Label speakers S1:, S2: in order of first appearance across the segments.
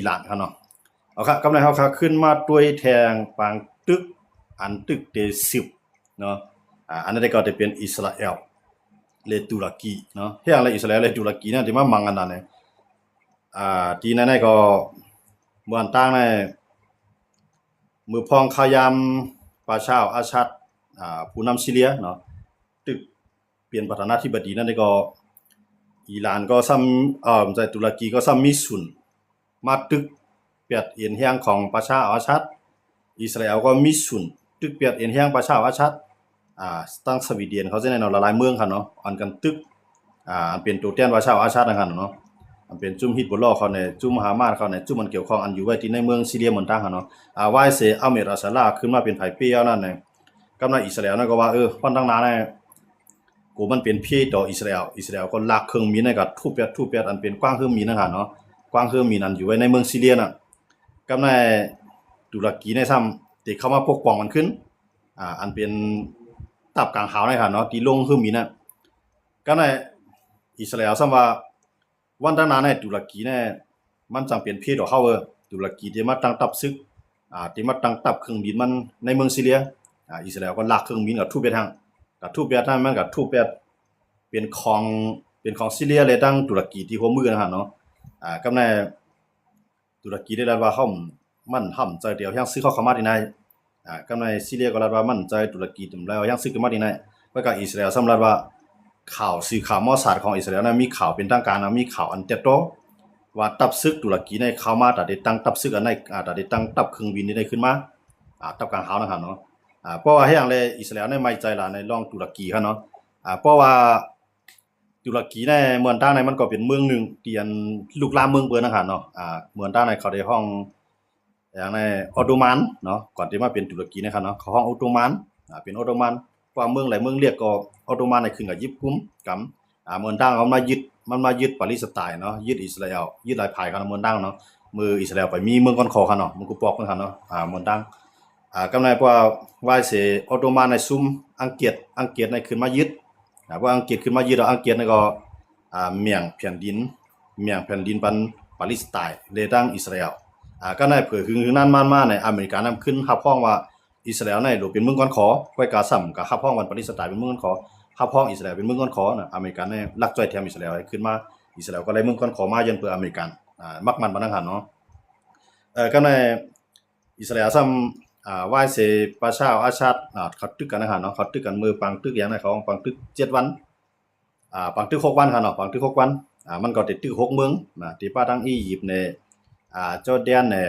S1: อิหร่านครับเนาะเอาครับกำไรเขาครับขึ้นมาด้วยแทงปางตึกอันตึกเตสิบเนาะอันนั้นก็จะเป็นอิสราเอลเลตุรกีเนาะเฮียงเลยอิสราเอลเลตุรกีเนี่ยที่มามังกันนั่นเนี่ยทีนั้นก็เมื่อตั้งในมือพองขยามปาชาอาชัดผู้นำซีเรียเนาะตึกเปลี่ยนประธานาธิบดีนั่นก็อิหร่านก็ซ้ำใจตุรกีก็ซ้ำมิสุนมาตึกเปียดเอียนเฮียงของปาชาอาชัดอิสราเอลก็มิสุนตึกเปียดเอียนเฮียงปาชาอาชัดตั้งสวีเดนเขาจะในเนาะหลายเมืองค่ะเนาะอันกันตึกอันเป็นตัวแทนปาชาอาชัดนะครับเนาะอันเป็นจุ่มฮิตบุลลอเขาเนี่ยจุ่มฮามาสเขาเนี่ยจุ่มมันเกี่ยวข้องอันอยู่ไว้ที่ในเมืองซีเรียเหมือนตั้งค่ะเนาะว่าเสอัลเมราซาลาขึ้นมาเป็นไผ่เปี้ยวนั่นเนี่ยกำลังอิสราเอลนั่นก็ว่าวันตั้งนานเนี่ยกูมันเป็นพี่ต่ออิสราเอลก็ลักเครื่องมีในกับทุบเปียดอันเป็นกว้างเครื่องมีนะครับเนาะกว้างเครื่องมีนั่นอยู่ไว้ในเมืองซีเรียน่ะกำลังตุรกีในซ้ำที่เข้ามาปกป้องมันขึ้นอันเป็นตับกลางหาวนะครับเนาะที่ลงเครื่องมีน่ะก็ในอิสราเอลซ้ำว่าวันตั้งนานในตุรกีเนี่ยมันจำเป็นพี่ต่อเขาตุรกีที่มาตั้งตับซึกที่มาตั้งตับเครื่องบินมันในเมืองซีเรียอิสราเอลก็ลากเครื่องบินกับทุบไปทางกับทุบไปทางมันกับทุบไปเป็นของซีเรียเลยตั้งตุรกีที่หัวมือนะครับเนาะกำในตุรกีได้รับว่าเขามันทำใจเดียวยังซื้อเข้ามาที่ไหนกำในซีเรียก็รับว่ามันใจตุรกีถึงแล้วยังซื้อเข้ามาที่ไหนแล้วก็อิสราเอลสำหรับว่าข่าวสื่อข่าวมอสซาดของอิสราเอลนั้นมีข่าวเป็นทางการมีข่าวอันเต็ดโตว่าตับซึกตุรกีในเข้ามาแต่ได้ตั้งตับซึกอันในแต่ได้ตั้งตับเครื่องบินได้ขึ้นมาตับกลางหาวนะครับเนาะเพราะว่าให้อย่างเลยอิสราเอลในไม่ใจละในร่องตุรกีครับเนาะเพราะว่าตุรกีในเมืองต้าในมันก็เป็นเมืองหนึ่งเตียนลูกลามเมืองเปิ้นนะครับเนาะเมืองต้าในเขาได้ห้องอย่างในออตโตมันเนาะก่อนที่มาเป็นตุรกีนะครับเนาะเขาห้องออตโตมันเป็นออตโตมันว่าเมืองหลายเมืองเรียกก็ออตโตมันในขึ้นกับญี่ปุ่นกับเมืองต้าเขามายึดปาเลสไตน์เนาะยึดอิสราเอลยึดหลายภายครับเมืองต้าเนาะมืออิสราเอลไปมีเมืองก้อนคอครับเนาะมันกูปอกครับเนาะเมืองต้ากำไรเพราะว่าเสออตโตมันในซุ่มอังกฤษในขึ้นมายึดว่าอังกฤษขึ้นมายึดแล้วอังกฤษนี่ก็เมียงแผ่นดินปันปาเลสไตน์เลยตั้งอิสราเอลก็ได้เผยถึงนั้นมาในอเมริกานำขึ้นรับพ้องว่าอิสราเอลในหรือเป็นเมืองก้อนขอไว้กาซัมกับรับพ้องวันปาเลสไตน์เป็นเมืองก้อนขอรับพ้องอิสราเอลเป็นเมืองก้อนขอนะอเมริกันเนี่ยลักจ้อยแถมอิสราเอลขึ้นมาอิสราเอลก็เลยเมืองก้อนขอมายันเพื่ออเมริกันมักมันบรรทัดเนาะก็ในอิสราเอลซ้ำว่าเสประชาอาชาติเขาตึกกันนะครับเนาะเขาตึกกันมือปังตึกอย่างไรเขาปังตึก7 วันปังตึก6 วันครับเนาะปังตึก6 วันมันก็ติดตึก6 เมืองนะที่ป้าทั้งอียิปต์เนี่ยจอร์แดนเนี่ย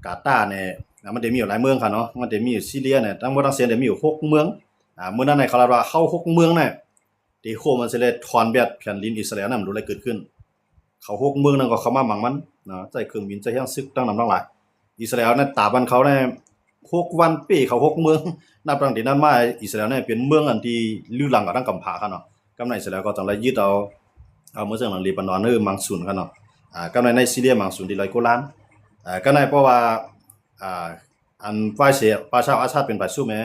S1: กาตาร์เนี่ยมันจะมีอยู่หลายเมืองครับเนาะมันจะมีอยู่ซีเรียเนี่ยทั้งหมดทั้งเซียนจะมีอยู่6 เมืองเมื่อนั้นในเขาเรียกว่าเข้า6 เมืองเนี่ยที่โคมันสิเลยถอนแบบแผ่นดินอิสราเอลนั้นรู้อะไรเกิดขึ้นเขา6 เมืองนั้นก็เข้ามาหมั่งมันนะใจเครื่องบินใจยังซึกตั้งนำทั้งหลายอิสราเอลเนี่ยตาบันเขาเนี่ย6 วันปีเขา6 เมืองนับตั้งแต่นั้นมาอิสราเอลเนี่ยเป็นเมืองอันที่ลื้อหลังกับทั้งกำผาครับเนาะกำในอิสราเอลก็ต้องไล่ยึดเอาเมืองหลังเลบานอนมังซุนครับเนาะกำในซีเรียมังซุนที่100 กว่าล้านก็ในเพราะว่าอันฝ่ายเสียประชาอาชาติเป็นฝ่ายสู้แม้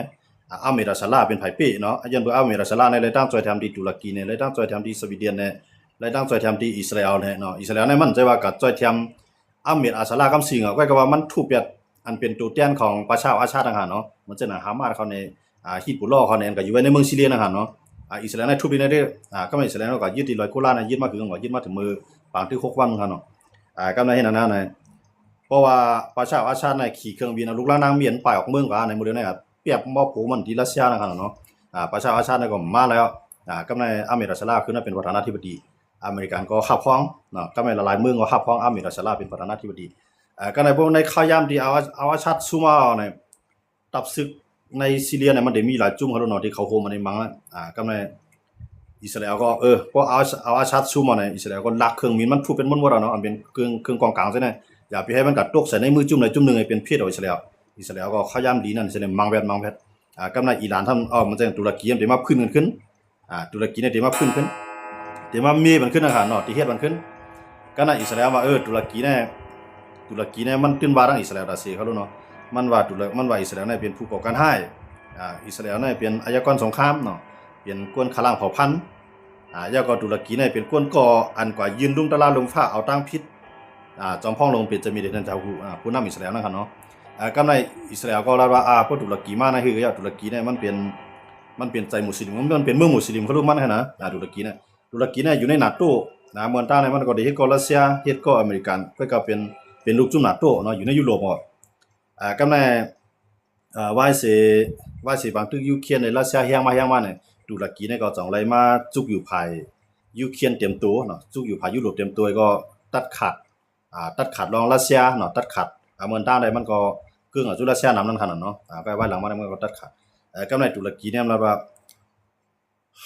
S1: อัลเมราซาลาเป็นไผปีเนาะยันเบอร์อัลเมราซาลาในเลยตั้งใจทำที่ตุรกีเนี่ยเลยตั้งใจทำที่สวีเดนเนี่ยเลยตั้งใจทำที่อิสราเอลเนี่ยเนาะอิสราเอลเนี่ยมันใจว่ากับใจทำอัลเมราซาลาคำสิงก็ว่ามันถูกเปียดอันเป็นตัวแทนของประชาอาชาติต่างหากเนาะมันจะน่ะฮามาสเขาในฮิซบุลลอฮ์เขาเนี่ยก็อยู่ไว้ในเมืองซีเรียต่างหากเนาะอิสราเอลในทุบดินได้ก็ไม่อิสราเอลก็ยึดที่100 กว่าล้านยึดมาถึงก็ยึดมาถึงมือปางที่6 วันครับเนาะก็ในเห็นนั่นนะเพราะว่าประชาอาชาติในขี่เครื่องบินลูกหลานนางเมียนไปออกเมืองกว่าในมื้อเดียวนี้ครับเปรียบมอบผูมันที่รัสเซียนะครับเนาะประชาอาชาติก็มาแล้วก็ในอเมริกาซาลาขึ้นมาเป็นประธานาธิบดีอเมริกันก็ขับพ้องเนาะก็ในหลายเมืองก็ขับพ้องอเมริกาซาลาเป็นประธานาธิบดีก็ในพวกในข้ายามที่เอาอาชาติซุมาในตับซึกในซีเรียเนี่ยมันได้มีหลายจุ่มเขาเนาะที่เขาโฮมาในมังก็ในอิสราเอลก็พอเอาอาชาติซุมาในอิสราเอลก็ลักเครื่องบินมันถูกเป็นม้วนๆเนาะอันเป็นเครื่องกองกลางใช่ไหมอย่าไปให้มันกัดตกใส่ในมือจุ่มใดจุ่มนึงให้เป็นเพศของอิสราเอลก็ข้ายามดีนั่นอิสราเอลมังแพทกำในอิหร่านทำมันจะตุรกีมันได้มาพื้นขึ้นตุรกีเนี่ยได้มาพื้นขึ้นได้มามีมันขึ้นนะครับเนาะที่เฮ็ดมันขึ้นก็น่ะอิสราเอลว่าตุรกีเนี่ยมันขึ้นว่าทางอิสราเอลรัสเซียเขารู้เนาะมันว่าอิสราเอลเนี่ยเป็นผู้ก่อการร้ายอิสราเอลเนี่ยเป็นอาชญากรสงครามเนาะเป็นกวนขลางเผ่าพันธุ์แล้วก็ตุรกีเนี่ยเป็นกวนก่ออันกว่ายืนลุ่งตะลาลงฟ้าเอาตั้งพิษ จอมพ่องลงเป็นจะมีเดนเจ้าผู้นำอิสราเอลนะครับเนาะกำในอิสราเอลก็รับว่าพวกตุรกีมานะคือตุรกีเนี่ยมันเป็นใจมุสลิมมันเป็นเมืองมุสลิมเขารู้มันนะตุรกีเนี่ยอยู่ในนาโต้เมืองต้าเนี่ยมันก็ได้เฮ็ดก็รัสเซียเฮ็ดก็อเมริกันก็เป็นลูกจุ่มนาโต้เนาะอยู่ในยุโรปหมดกำในว่าสิบางตึกยูเครนในรัสเซียเฮียงมาเนี่ยตุรกีเนี่ยก็จ่องไรมาจุกอยู่ภายยูเครนเตรียมตัวเนาะจุกอยู่ภายยุโรปเตรียมตัวก็ตัดขาดรองรัสเซียเนาะตัดขาดเมืองต้าใดมันก็กึ่งจุรัสเซียนำนั่นขนาดเนาะไปไว้หลังมันก็ตัดขาดกำในตุรกีเนี่ยมันว่า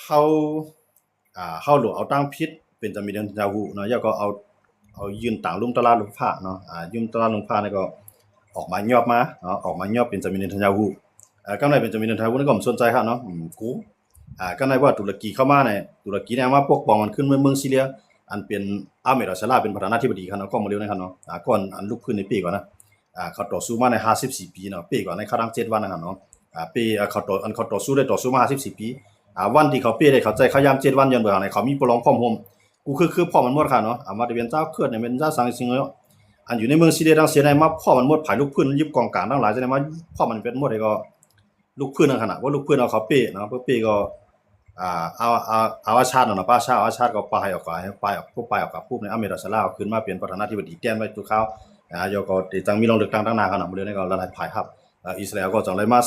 S1: เฮาหลวเอาตั้งพิษเป็นจะมีเดนยาฮูเนาะแล้วก็เอายืนต่างลุ่มตลาดลุ่มผ้าเนาะยืมตลาดลุ่มผ้านี่ก็ออกมายอบมาเนาะออกมายอบเป็นจะมีเดนยาฮูกำในเป็นจะมีเดนยาฮูนี่ก็ผมสนใจครับเนาะกูกำในว่าตุรกีเข้ามาเนี่ยตุรกีเนี่ยมาปกป้องมันขึ้นเมืองซีเรียอันเป็นอาเมดอัลซาลาเป็นประธานาธิบดีครับเนาะก็มาเร็วนะครับเนาะก่อนอันลุกขึ้นในปีก่อนนะเขาต่อสู้มาใน54ปีเนาะปีก่อนในครั้ง7วันนะครับเนาะปีเขาต่อสู้ได้ต่อสู้มา54ปีวันที่เขาเปี้ยได้เขาใจเขายาม7วันยันเบื่อไหนเขามีปลองพร้อมโฮมกูคือพ่อมันหมดค่ะเนาะมาได้เป็นเจ้าเกิดเนี่ยเป็นเจ้าสังสิงแล้วอันอยู่ในเมืองซีเรียดังเสียในมาพ่อมันหมดผายลูกพื้นยึบกองกลางทั้งหลายจะได้มาพ่อมันเป็นหมดเลยก็ลูกพื้นนั่นขนาดว่าลูกพื้นเอาเขาเปี้ยเนาะเปี้ยก็เอาอาชาติเนาะป้าชาอาชาติก็ไปออกกับผู้ในอเมริกาสลาวขึ้นมาเป็นประธานาธิบดีแต้มไว้ตัวเขาโยก็จังมีลงเลือกตั้งตั้งนานขนาดมื้อนี้ก็ระดับภายครับอิสราเอลก็จังเลยมา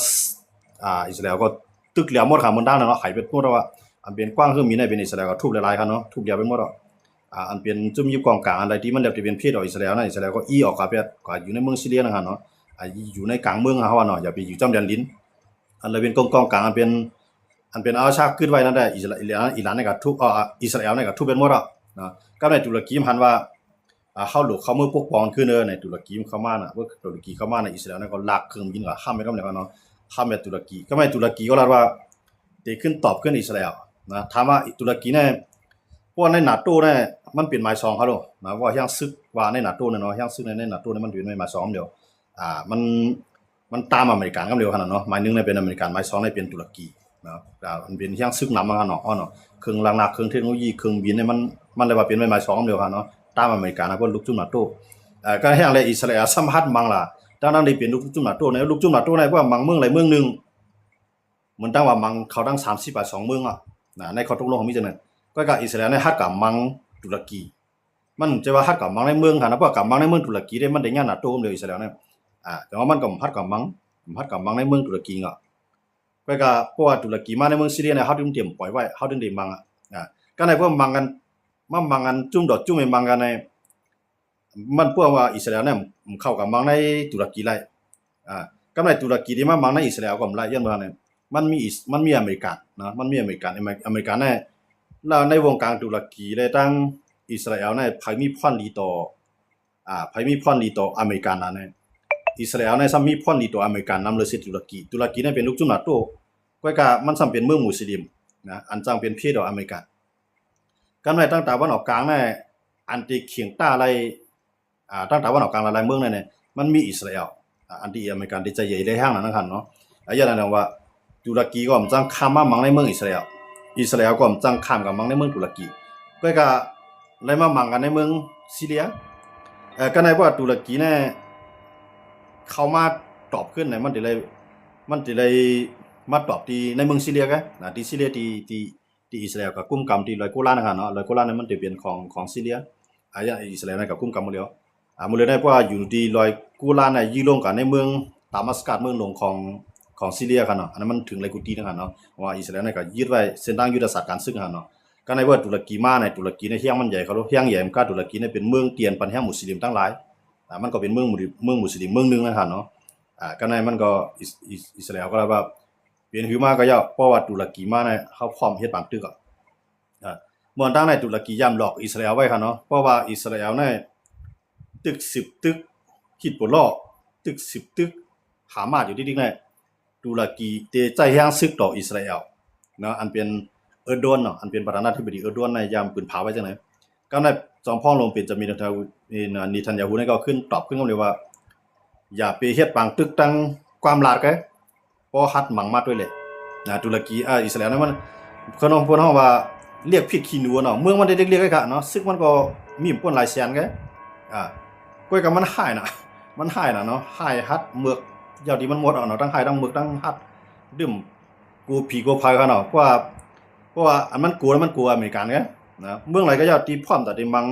S1: อิสราเอลก็ตึกเหลี่ยมหมดค่ะมันด้านเนาะไขเป็นหมดว่าอันเป็นกว้างคือมีในเป็นอิสราเอลก็ทุบหลายๆครับเนาะทุบเหลี่ยมไปหมดอันเป็นจุ่มยุบกองกลางอะไรที่มันแบบที่เป็นเพศของอิสราเอลนะอิสราเอลก็ออกกับก็อยู่ในเมืองซีเรียนะครับเนาะอยู่ในกลางเมืองเฮาเนาะอย่าไปอยู่จำแดนลิ้นอันเลยเป็นกองกลางอันเป็นอาชาขึ้นไว้นั่นได้อิหร่านเนี่ยก็ทุบอิสราเอลเนี่ยก็ทุบเป็นหมดเนาะก็ในตุรกีมันว่าเฮาหลุดเขามือปกป้องขึ้นในตุรกีเข้ามาน่ะว่าตุรกีเข้ามาในอิสราเอลเนี่ยก็ลากเครื่องบินก็ข้ามไปก็แล้วเนาะข้ามไปตุรกีก็ไม่ตุรกีก็ว่าได้ขึ้นตอบขึ้นอิสราเอลนะถามว่าตุรกีเนี่ยพวกในนาโต้เนี่ยมันเป็นหมาย2เขาโลนะว่ายังซึกว่าในนาโต้เนาะยังซึกในนาโต้เนี่ยมันเป็นหมาย2เดียวมันตามอเมริกันกันเร็วขนาดเนาะหมาย1เนี่ยเป็นอเมริกันหมาย2เนี่ยเป็นตุรกีนะมันเป็นยังซึกนำมาเนาะเครื่องลังนักเครื่องเทคโนโลยีเครื่องบินเนี่ยมันเลยว่าเป็นหมาย2เดียวกันเนาะตามอเมริกันนะพวกลูกจุ่มนาโต้ก็แห่งเลยอิสราเอลสัมผัสมังล่ะดังนั้นได้เป็นลูกจุ่มนาโต้ในลูกจุ่มนาโต้ในว่ามังเมืองใดเมืองนึงเหมือนตั้งว่ามังเขาตั้ง30บาท2เมืองในข้อตกลงของมีจังนั้นก็อิสราเอลในฮัดกับมังตุรกีมันจะว่าฮัดกับมังในเมืองค่ะนะเพราะกับมังในเมืองตุรกีได้มันได้งานนาโต้เลยอิสราเอลเนี่ยแต่ว่ามันก็ฮัดกับมังในเมืองตุรกีก็เพราะว่าตุรกีมาในเมืองซีเรียเนี่ยเฮาถึงเตรียมปล่อยไว้เฮาถึงได้มังก็ในพวกมังกันจุ่มดอกจุ่มมังกันในมันพวกว่าอิสราเอลเนี่ยเข้ากับมังในตุรกีไล่ก็ในตุรกีที่มามังในอิสราเอลก็ไล่ยันว่าเนี่ยมันมีอเมริกันนะมันมีอเมริกันเนี่ยแล้วในวงการตุรกีเลยตั้งอิสราเอลเนี่ยไผมีพรดีต่ออเมริกันนะเนี่ยอิสราเอลเนี่ยซ้ำมีพรดีต่ออเมริกันนำเลยสิตุรกีเนี่ยเป็นลูกจุ่มนาโต้ก็มันซ้ำเป็นเมืองมุสลิมนะอันจังเป็นเพศของอเมริกันกันในตั้งแต่วันออกกลางเนี่ยอันที่เคียงต้าอะไรตั้งแต่วันออกกลางหลายเมืองเนี่ยมันมีอิสราเอลอันที่อเมริกันที่จะใหญ่ได้ห้างนั่นครับเนาะอย่างนั้นว่าตุรกีก็มันจังข้ามมามังในเมืองอิสราเอลก็มันจังข้ามกับมังในเมืองตุรกีก็เลยมามังกันในเมืองซีเรียก็ในว่าตุรกีเนี่ยเข้ามาตอบขึ้นเนี่ยมันจะเลยมาตอบที่ในเมืองซีเรียกันที่ซีเรียที่อิสราเอลกับกุมกรรมที่100 กุลานะครับเนาะ100 กุลาเนี่ยมันจะเป็นของซีเรียอย่างอิสราเอลกับกุมกรรมหมดแล้วหมดเลยได้เพราะว่าอยู่ที่100 กุลาเนี่ยยีลงกันในเมืองดามัสกัสเมืองหลวงของซีเรียกันเนาะอันนั้นมันถึงไรกุตีนะครับเนาะว่าอิสราเอลเนี่ยก็ยึดไว้เส้นทางยุทธศาสตร์การศึกนะครับเนาะก็ในว่าตุรกีมาในตุรกีในเฮียงมันใหญ่เขาเฮียงใหญ่มันก็ตุรกีเนี่ยเป็นเมืองเตียนปันแห่งมุสลิมทั้งหลายมันก็เป็นเมืองมุสลิมเมืองนึงนะครับเนาะก็ในมันก็อิสราเอลก็ว่าเปลี่ยนหือมาก็ย่อเพราะว่าตุรกีมาเนี่ยเขาพร้อมเฮ็ดบางตึกเมื่อตั้งในตุรกีย่ำหลอกอิสราเอลไว้ครับเนาะเพราะว่าอิสราเอลเนี่ยตึก10ตึกคิดบ่ลอกตึก10ตึกหามาอยู่ที่ๆเนี่ยตุรกีเตใจแห่งซึกต่ออิสราเอลเนาะอันเป็นเออร์โดนเนาะอันเป็นประธานาธิบดีเออร์โดนในยามปืนเผาไว้จังได๋ก็ในจอมพ่องลงเป็นจะมีนิทันยาฮูเนี่ยก็ขึ้นตอบขึ้นก็เลยว่าอย่าไปเฮ็ดบางตึกตั้งความลาดแกเพราะฮัดหมังมาด้วยแหละตุรกีอิสราเอลเนี่ยมันเพิ่นเฮาว่าเรียกผิดขี้หนูเนาะเมืองมันได้เรียกๆไอ้กะเนาะซึกมันก็มีป่นหลายแสนแก ก้อยกับมันหายน่ะมันหายน่ะเนาะหายฮัดเมือกยาวดีมันหมดเอาเนาะทั้งหายทั้งเมือกทั้งฮัดดื่มกูผีกูพายเขาเนาะเพราะว่าอันมันกลัวแล้วมันกลัวอเมริกันไงนะเมืองไหนก็ยาวที่พร้อมแต่ที่มัง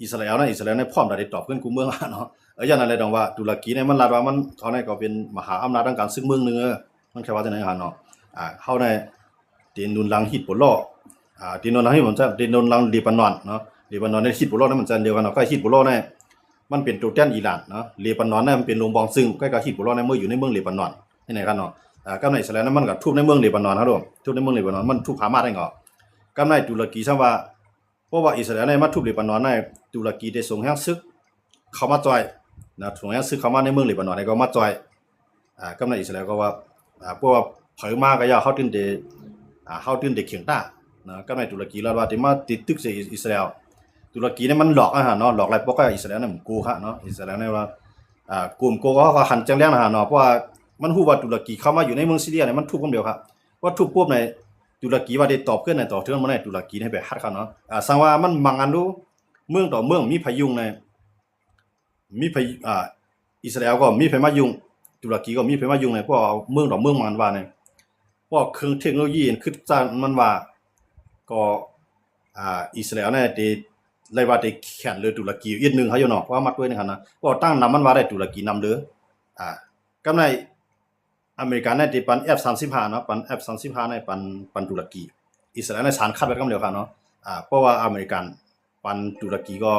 S1: อิสราเอลนะอิสราเอลในพร้อมแต่ที่ตอบขึ้นกูเมืองอ่ะเนาะอย่างนั้นเลยดองว่าตุรกีเนี่ยมันรัฐว่ามันเขาเนี่ยก็เป็นมหาอำนาจทางการซึ่งเมืองนึงมันแค่ว่าจังได๋ฮะเนาะเฮาในตีนนุนลังฮิตปุลลอตีนนุนลังฮิตมันจะตีนนุนลังเลบานอนเนาะเลบานอนในฮิตปุลลอนั่นมันจะเดียวกันเนาะก็ฮิตปุลลอเนี่ยมันเป็นตัวแทนอิหร่านเนาะเลบานอนเนี่ยมันเป็นโรงบองซึ่งก็ฮิตปุลลอเนี่ยเมื่ออยู่ในเมืองเลบานอนที่ไหนกันเนาะกับในอิสราเอลนั้นมันก็ทุบในเมืองเลบานอนครับผมทุบในเมืองเลบานอนมันทุบฮามาสได้เหรอกับในตุรกีซะว่าเพราะว่าอิสราเอลเนี่ยมาทุบเลบานอนในตุรกีได้ส่งแฮงซึกเข้ามาจ่อยนะส่งแฮงซึกเข้ามาในเมืองเลบานอนเนี่ยก็มาจ่อยกับในอิสราเอลก็ว่าเพราะว่าเผยมาก็อย่าเฮาตื่นได้เฮาตื่นได้เขียงต้านะกับในตุรกีแล้วว่าที่มาติดตึกใส่อิสราเอลตุรกีเนี่ยมันหลอกเนาะหลอกหลายปกอิสราเอลเนี่ยมันโกฮะเนาะอิสราเอลเนี่ยว่ากลุ่มโกก็หันจังแรงเนาะเพราะว่ามันฮู้ว่าตุรกีเข้ามาอยู่ในเมืองซีเรียเนี่ยมันทุบคนเดียวครับว่าทุบปุ๊บในตุรกีว่าได้ตอบขึ้นในต่อเทือนมาในตุรกีให้ไปฮัดเขาเนาะสังว่ามันมังอันดูเมืองต่อเมืองมีพายุงในมีพายุอิสราเอลก็มีพายุงตุรกีก็มีพายุงในเพราะเมืองต่อเมืองมันว่าเนี่ยเพราะเครื่องเทคโนโลยีคือจ้างมันว่าก็อิสราเอลเนี่ยได้เลยว่าได้แข่งเลยตุรกีอีกนึงเขาอยู่เนาะว่ามัดด้วยนะครับนะเพราะตั้งนำมันว่าได้ตุรกีนำเด้อกำในอเมริกันในที่ปัน F35 เนาะปัน F35 ในปันตุรกีอิสราเอลในสารคัดไว้กำเดียวกันเนาะเพราะว่าอเมริกันปันตุรกีก็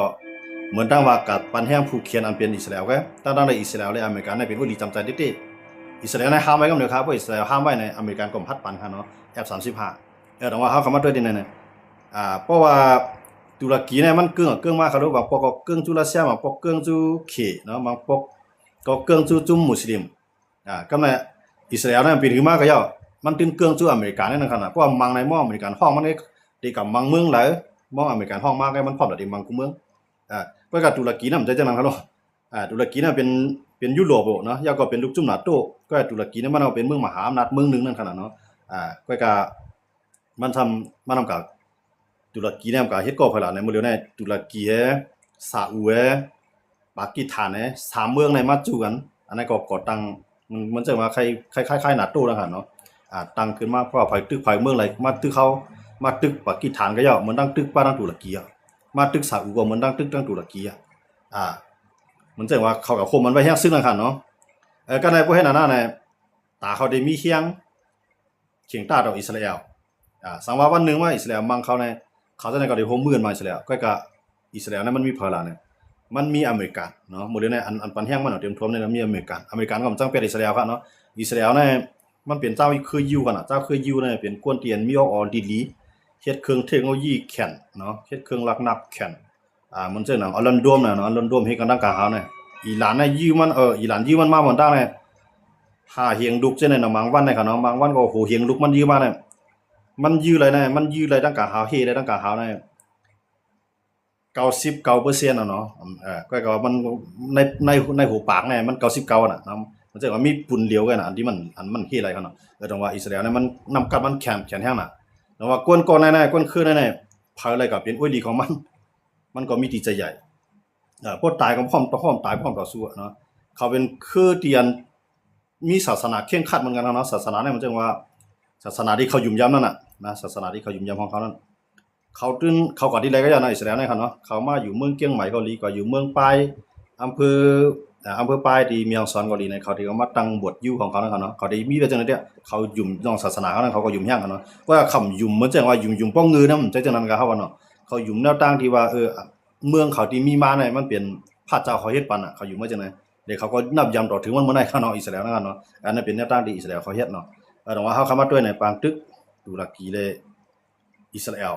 S1: เหมือนตั้งว่ากับปันแห่งผู้เขียนอันเป็นอิสราเอลก็ตั้งในอิสราเอลและอเมริกันในเป็นผู้ดีจำใจเด็ดๆอิสราเอลในห้ามไว้กำเดียวครับเพราะอิสราเอลห้ามไว้ในอเมริกันก็พัดปันครับเนาะ F35 แต่ว่าเฮาเข้ามาด้วยเนี่ยเพราะว่าตุรกีเนี่ยมันเกื้องมากเขารู้ว่าปกเกื้องจุรัสเซียมาปกเกื้องจุเขเนาะบางปกก็เกื้องจุมุสลิมกำในอิสราเอลเนี่ยเป็นขึ้นมาก็ย่อมันตึงเกื้องจุอเมริกันนั่นขนาดเพราะว่ามังในมออเมริกันห้องมันได้กับมังเมืองหลายมออเมริกันห้องมากได้มันพร้อมได้มังกูเมืองเพราะกับตุรกีน่ะมันจะจังนั้นครับเนาะตุรกีน่ะเป็นยุโรปเนาะยาก็เป็นลูกจุ่มนาโตก็ตุรกีเนี่ยมันเอาเป็นเมืองมหาอำนาจเมืองนึงนั่นขนาดเนาะก็กับมันทำกับตุรกีเนี่ยมันก็เฮ็ดก็พลาในมื้อเร็วในตุรกีซาอุปากีสถาน3เมืองในมาจูกันอันนั้นก็ก่อตั้งมันจะว่าคล้ายๆนาโตนะครับเนาะตั้งขึ้นมาเพราะว่าภัยเมืองไหลมาตึกเขามาตึกปากีสถานก็ย่อเหมือนตั้งตึกบ้านตุรกีมาตึกซาอุก็เหมือนตั้งตึกตุรกีมันจะว่าเขากับคมมันไว้แฮงซึ่งนะครับเนาะก็ในพวกเฮ็ดนั้นน่ะตาเขาได้มีเคียงตาต่ออิสราเอลสังว่าวันนึงว่าอิสราเอลมังเขาในเขาจะในก็ได้โฮมมือนมาอิสราเอลก็อิสราเอลนั้นมันมีพลาเนี่ยมันมีอเมริกันเนาะหมดเลยในอันปันแห้งมันเตรียมพร้อมในมีอเมริกันก็มันจังเป็นอิสราเอลครับเนาะอิสราเอลเนี่ยมันเป็นเจ้าเคยอยู่กันเจ้าเคยอยู่เนี่ยเป็นกวนเตียนมีออดีลีเฮ็ดเครื่องเทคโนโลยีแข็งเนาะเฮ็ดเครื่องลักนับแข็งมันเจ้าหนังอลันโดมน่ะเนาะอลันโดมเฮ็ดกันดังกะหาวเนี่ยอิหร่านเนี่ยยื้อมันอิหร่านยื้อมันมาบ่ดังเนี่ยหาเฮียงดุกเจ้าเนี่ยบางวันเนี่ยครับเนาะบางวันก็โหเฮียงดุกมันยื้อมาเนี่ยมันยื้อเลยนะมันยื้อเลยดังกะหาวเฮเลยดังกะหาวเนี่ย99%เนาะก็มันในหูปากเนี่ยมัน99น่ะมันจะว่ามีปุ่นเหลียวกันน่ะอันที่มันเฮอะไรกันเนาะต้องว่าอิสราเอลเนี่ยมันนำกับมันแข็งแฮงน่ะแล้วว่ากวนก่อนในกวนคืนในเผาอะไรก็เป็นอ้อยดีของมันก็มีที่ใจใหญ่พวกตายก็พร้อมตายพร้อมต่อสู้เนาะเขาเป็นคือเตียนมีศาสนาเคร่งครัดเหมือนกันเนาะศาสนาเนี่ยมันจะว่าศาสนาที่เขายุ่มย่ำนั่นน่ะนะศาสนาที่เขายุ่มย่ำของเขานั่นเขาก่อนที่ไรก็อย่างในอิสราเอลนะครับเนาะเขามาอยู่เมืองเกียงใหม่เกาหลีก็อยู่เมืองปายอำเภอปายที่เมียงซอนเกาหลีในเขาที่เขามาตั้งบวชอยู่ของเขานะครับเนาะเขาได้มีแต่จังนั้นเนี่ยเขายุ่มน้องศาสนาเขานั้นเขาก็ยุ่มแห้งกันเนาะว่าคำยุ่มมันจะว่ายุ่มป้องงือนะมันจะจังนั้นก็เฮาว่าเนาะเขายุ่มแนวตั้งที่ว่าเมืองเขาที่มีมาเนี่ยมันเป็นพระเจ้าเขาเฮ็ดปันเขาอยู่มาจังได๋เดี๋ยวเขาก็นับยำต่อถึงมันบ่ได้เขาเนาะอิสราเอลนะครับเนาะอันนั้นเป็นแนวตั้งที่อิสราเอลเขาเฮ็ดเนาะต้องว่าเฮาเข้ามาด้วยในปางตึกตุรกีเลยอิสราเอล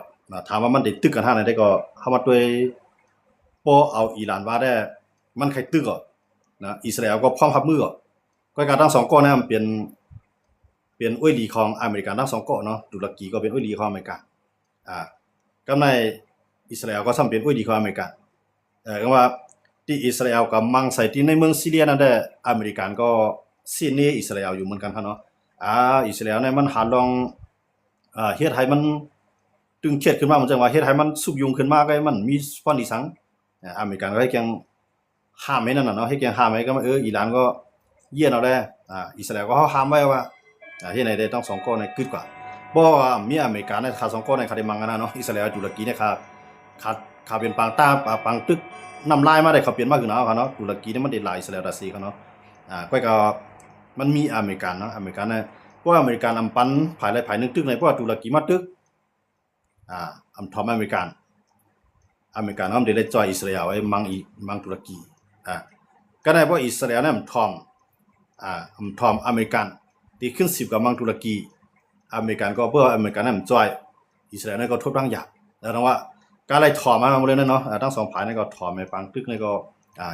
S1: ถามว่ามันได้ตึกกันท่าไหนได้ก็เข้ามาด้วยป้อเอาอิหร่านว่าได้มันใครตึกนะอิสราเอลก็พร้อมรับมือก็การทั้ง2ก้อนนะมันเป็นอ้อยหลีของอเมริกันทั้ง2ก้อเนาะตุรกีก็เป็นอ้อยหลีของอเมริกากำในอิสราเอลก็ซ้ำเป็นอ้อยหลีของอเมริกันก็ว่าที่อิสราเอลกับมังใส่ที่ในเมืองซีเรียนั่นได้อเมริกันก็ซีเนอิสราเอลอยู่เหมือนกันครับเนาะอิสราเอลเนี่ยมันหาลองเฮ็ดให้มันตึงเครียดขึ้นมามันจังว่าเฮ็ดให้มันสุกยุงขึ้นมาก็มันมีฟ้อนอีสังอเมริกันก็ให้แกง ห้ามไว้นั่นน่ะเนาะเฮ็ดจังห้ามไว้ก็อิหร่านก็เยียนเอาแลอิสราเอลก็ห้ามไว้ว่าเฮ็ดไหนได้ต้องสองก้อนในกึดกว่าบ่ว่ามีอเมริกาในคาสองก้อนในคาได้มังกันนะเนาะอิสราเอลตุรกีเนี่ยคาเป็นปางตาปางตึกนำลายมาได้เขาเปลี่ยนมาคือเนาะเนาะตุรกีเนี่ยมันได้หลายอิสราเอลรัสเซียเขาเนาะก้อยก็มันมีอเมริกันเนาะอเมริกันเนี่ยเพราะอเมริกันอำปันภายนึงตึกในเพราะตุรกีมาตึกอำทอมอเมริกันเขาได้จอยอิสราเอลไว้มังตุรกีก็ได้เพราะอิสราเอลเนี่ยมันทอมอเมริกันที่ขึ้น10กับมังตุรกีอเมริกันก็เพื่ออเมริกันเนี่ยมันจอยอิสราเอลเนี่ยก็ทุบทั้งอย่างแล้วว่าการไล่ถอมมาหมดเลยเนาะทั้งสองฝ่ายเนี่ยก็ถอมในปังตึกเนี่ยก็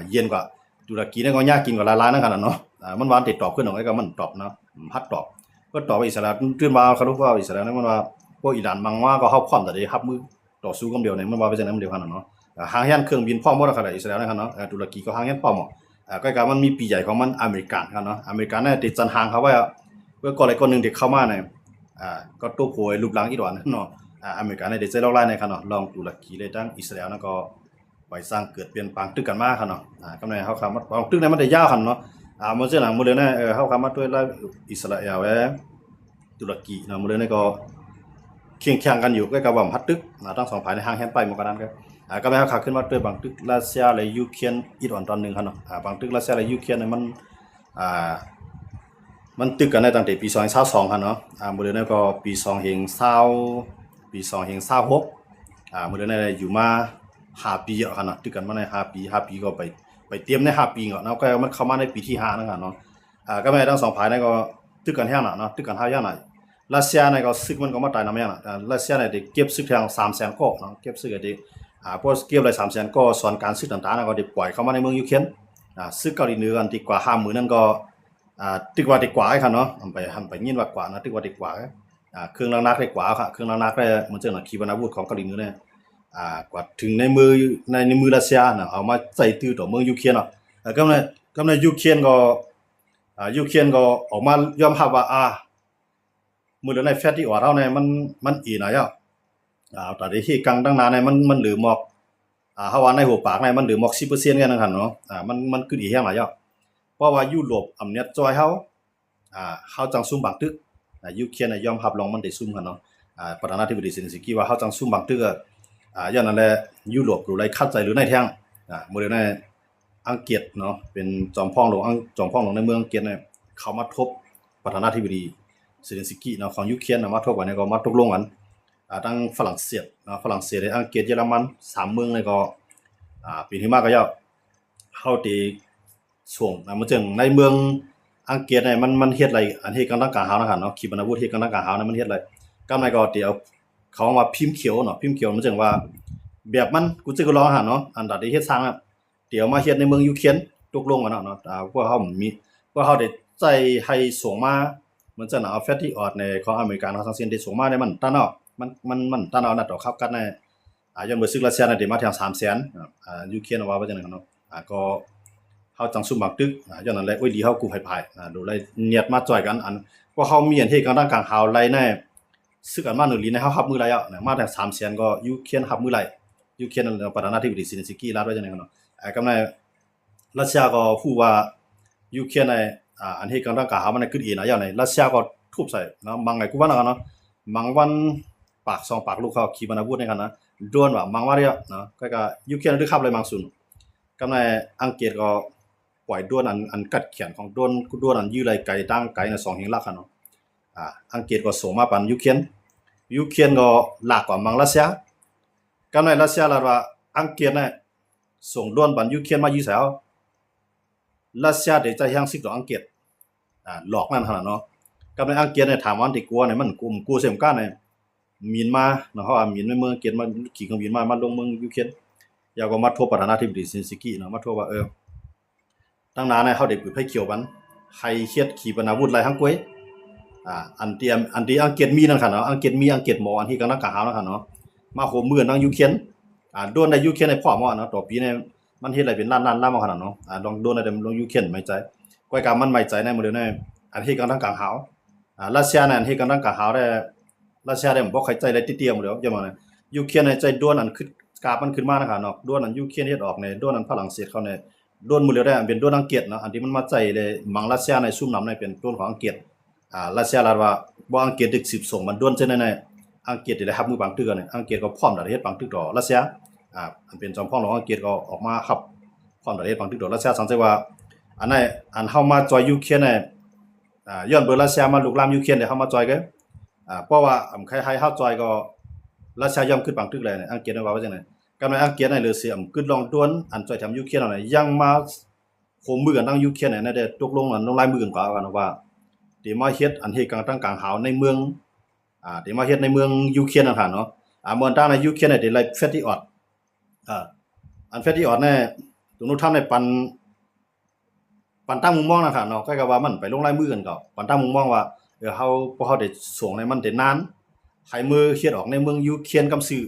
S1: เย็นกว่าตุรกีเนี่ยก็ยากกินกว่าลายๆนั่นขนาดเนาะมันวานติดตอบขึ้นหน่อยก็มันตอบเนาะพัดตอบก็ตอบอิสราเอลตื่นมาเขารู้ว่าอิสราเอลเนี่ยมันว่าพวกอิหร่านมังว่าก็เข้าพร้อมแต่ได้รับมือต่อสู้กันเดียวเนี่ยมันว่าไปจากนั้นเดียวกันเนาะหางแหนเครื่องบินพร้อมหมดแล้วขนาดอิสราเอลนะครับเนาะตุรกีก็หางแหนพร้อมหมดก็การมันมีปีใหญ่ของมันอเมริกันครับเนาะอเมริกันเนี่ยติดจันหางเขาไว้เพื่อก่อนอะไรก่อนหนึ่งเด็กเข้ามาเนี่ยก็ตัวโผล่รูปร่างอีดอนเนาะอเมริกันเนี่ยเด็กใจลอกไล่ในครับเนาะลองตุรกีเลยตั้งอิสราเอลนั่นก็ไปสร้างเกิดเปลี่ยนแปลงตึกกันมากครับเนาะกำลังเขาคำว่าตึกนั้นมันได้ยาวครับเนาะเมื่อเช้าหลังเมื่อเดือนนี้เขาคำว่าด้วยแล้วอิสราเอลและตุรกีเนาะเมื่อเดือนนี้ก็เคียงข้างกันอยู่ใกล้กับว่าพัดตึกทั้งสองฝ่ายในห้างแฮนไปหมดกันนั้นครับก็ไม่เขาขาขึ้นมาด้วยบางตึกรัสเซียและยูเครนอีกตอนหนึ่งครับเนาะบางตึกรัสเซียและยูเครนเนี่ยมันตึกกันในตั้งแต่ปี2022ครับเนาะเมื่อเดือนนี้ก็ปี2020ปี2026เมื่อเดือนนี้อยู่มา5 ปีแล้วครับเนาะตึกกันมาใน5 ปีก็ไปเตรียมใน5 ปีก่อนเนาะก็มันเข้ามาในปีที่5นั่นครับเนาะก็ไม่ทั้งสองฝ่ายเนี่ยก็ตึกกันแห้งเนาะตึกกัน5อย่างน่ะรัสเซียเนี่ยก็ซึกมันก็มาตายนำอย่างน่ะรัสเซียเนี่ยได้เก็บซึกทาง300,000ก็เนาะเก็บซึกได้พวกเก็บได้300,000ก็ส่วนการซึกต่างๆก็ได้ปล่อยเข้ามาในเมืองยูเครนซึกเกาหลีเหนือกันดีกว่า50,000นั่นก็ตึกว่าดีกว่าครับเนาะไปยินว่ากว่านะตึกว่าดีกว่าเครื่องนักได้กว่าครับเครื่องนักได้มันจะขีปนาวุธของเกาหลีเหนือเนี่ยกว่าถึงในมือรัสเซียน่ะเอามาใส่ตื้อต่อเมืองยูเครนเนาะก็ในยูเครนก็ออกมายอมรับว่ามือเดือนในแฟตที่ออกเราเนี่ยมันอีน่ะย่อแต่ที่กลางตั้งนานเนี่ยมันเหลือหมอกเฮาว่าในหัวปากเนี่ยมันเหลือหมอก 10% กันนั่นคั่นเนาะมันคืออีแฮงหลายย่อเพราะว่ายุโรปอำนาจจอยเฮาจังซุ่มบางตึกยูเครนน่ะยอมรับลองมันได้ซุ่มกันเนาะประธานาธิบดีเซเลนสกี้ว่าเฮาจังซุ่มบางตึกย้อนนั่นแหละยุโรปหรือไรคัดใจหรือในแท่งมื้อเดือนในอังกฤษเนาะเป็นจอมพ่องหลวงในเมืองอังกฤษเนี่ยเขามาทบประธานาธิบดีเซเลนสกี้เนาะของยูเครนมาทบกันเนี่ยก็มาตกลงกันทั้งฝรั่งเศสและอังกฤษเยอรมัน3เมืองเนี่ยก็ปีที่มาก็เฮาติช่วงมันจึงในเมืองอังกฤษเนี่ยมันเฮ็ดอะไรอันเฮ็ดกันทางการหาวนะครับเนาะขีปนาวุธเฮ็ดกันทางการหาวเนี่ยมันเฮ็ดอะไรกำไรก็เดี๋ยวเขาว่าพิมพ์เขียวเนาะพิมพ์เขียวมันจึงว่าแบบมันกูจะก็รอหาเนาะอันดับที่เฮ็ดสร้างเดี๋ยวมาเฮ็ดในเมืองยูเครนตกลงกันเนาะพวกเฮาได้ใจให้ส่งมาเหมือนจะเอาแฟตที่ออดในของอเมริกันเขาทั้งสิ้นที่ส่งมาเนี่ยมันต้านเอามันต้านเอานัดต่อครับกันในย้อนบ่ซึกรัสเซียน่ะได้มาทาง 300,000ยูเครนว่าจังได๋เนาะก็เฮาจังซุ่มบักตึกย้อนนั้นแหละโอ้ยดีเฮากูให้พายดูไล่เนียดมาจ่อยกันอันพวกเฮามีอันเฮ็ดกันทางกลางหาวไล่แน่ซึกอันมา1ลีนเฮารับมือไล่มาทาง 300,000ก็ยูเครนรับมือไล่ยูเครนประธานาธิบดีเซเลนสกี้ลาดไว้จังได๋เนาะกำในรัสเซียก็พูดว่ายูเครนในอันเฮ็ดกันทางกลางหาวมันขึ้นอีนะอย่างในรัสเซียก็ทุบใส่เนาะมังไงกูว่าเนาะมังวันปาก2ปากลูกเขาขีปนาวุธในกันนะโดนว่ามังว่าเด้เนาะก็ยูเครนได้ขับเลยมังซุนกำในอังกฤษก็ปล่อยด้วนอันกัดแขนของด้วนอันยื้อไหลไกลตั้งไกลใน2เฮงลักเนาะอังกฤษก็ส่งมาปันยูเครนก็ลากกว่ามังรัสเซียกำในรัสเซียล่ะว่าอังกฤษเนี่ยส่งด้วนปันยูเครนมายื้อแซวรัสเซียได้ใจยังสิต่ออังกฤษหลอกนั่นหั่นเนาะกำในอังกฤษเนี่ยถามว่าที่กลัวเนี่ยมันกลัวเสมกันเนี่ยมีนมาเนาะเฮามีนในเมืองอังกฤษมาขี่เครื่องบินมาลงเมืองยูเครนอยากก็มาโทรประธานาธิบดีเซเลนสกี้เนาะมาโทรว่าตั้งนานเนี่ยเฮาได้ปืนไฟเขียวบันให้เฮ็ดขีปนาวุธหลายหังกวยอันที่อังกฤษมีนั่นคั่นเนาะอังกฤษหมออันที่กำลังกะหาวนั่นคั่นเนาะมาโหมื้อทางยูเครนโดนในยูเครนในพร้อมเนาะต่อปีเนี่ยมันเฮ็ดอะไรเป็นล้านๆล้านมาขนาดเนาะลองโดนในลงยูเครนไม่ใจก้อยกามันไม่ใจในมื้อเดียวเนี่ยอันที่กำลังกะหาวรัสเซียเนี่ยอันที่กำลังกะหาวได้รัสเซียได้บ่ค่อยใจเลยติเตียมเด้อจังว่ายูเครนในใจด้วนอันคือกาบมันขึ้นมานะครับเนาะด้วนอันยูเครนเฮ็ดออกในด้วนอันฝรั่งเศสเขาเนี่ย ด้วนมือเดียวได้อันเป็นด้วนอังกฤษเนาะอันที่มันมาใจเลยมังรัสเซียในซุ่มน้ำในเป็นด้วนของอังกฤษรัสเซียลาว่าบ่อังกฤษดึก10ส่งมันด้วนเช่นนั้นอังกฤษได้รับมือบางตึกเนี่ยอังกฤษก็พร้อมประเทศบางตึกต่อรัสเซียอันเป็นจอมพ่อของอังกฤษก็ออกมาครับพร้อมประเทศบางตึกต่อรัสเซียสังเกตว่าอันนั้นอันเฮามาจอยยูเครนเนี่ยย้อนเบอร์รัสเซียมาลุกลามยูเครนได้เฮามาจอยกันเพราะว่าใครๆเฮาจอยก็รัสเซียยอมขึ้นบางตึกเลยเนี่ยอังกฤษว่าจังได๋กำลังอังกฤษในหรือเสียมขึ้นลองด้วนอันจอยทำยูเครนเนี่ยยังมาโคมือกันตั้งยูเครนเนี่ยได้ตกลงกันลงลายมือกันกว่าว่าที่มาเฮ็ดอันเฮ็ดกลางตั้งกลางหาวในเมืองที่มาเฮ็ดในเมืองยูเครนนั่นค่ะเนาะเมืองตั้งในยูเครนเนี่ยได้ไล่เฟตติออดอันเฟตติออดเนี่ยตรงนู้นทำในปันตั้งมุมมองนะค่ะเนาะก็ว่ามันไปลงลายมือกันก็ปันตั้งมุมมองว่าเฮาพอเฮาได้ส่งในมันได้นานให้มือเฮ็ดออกในเมืองยูเครนกำซื่อ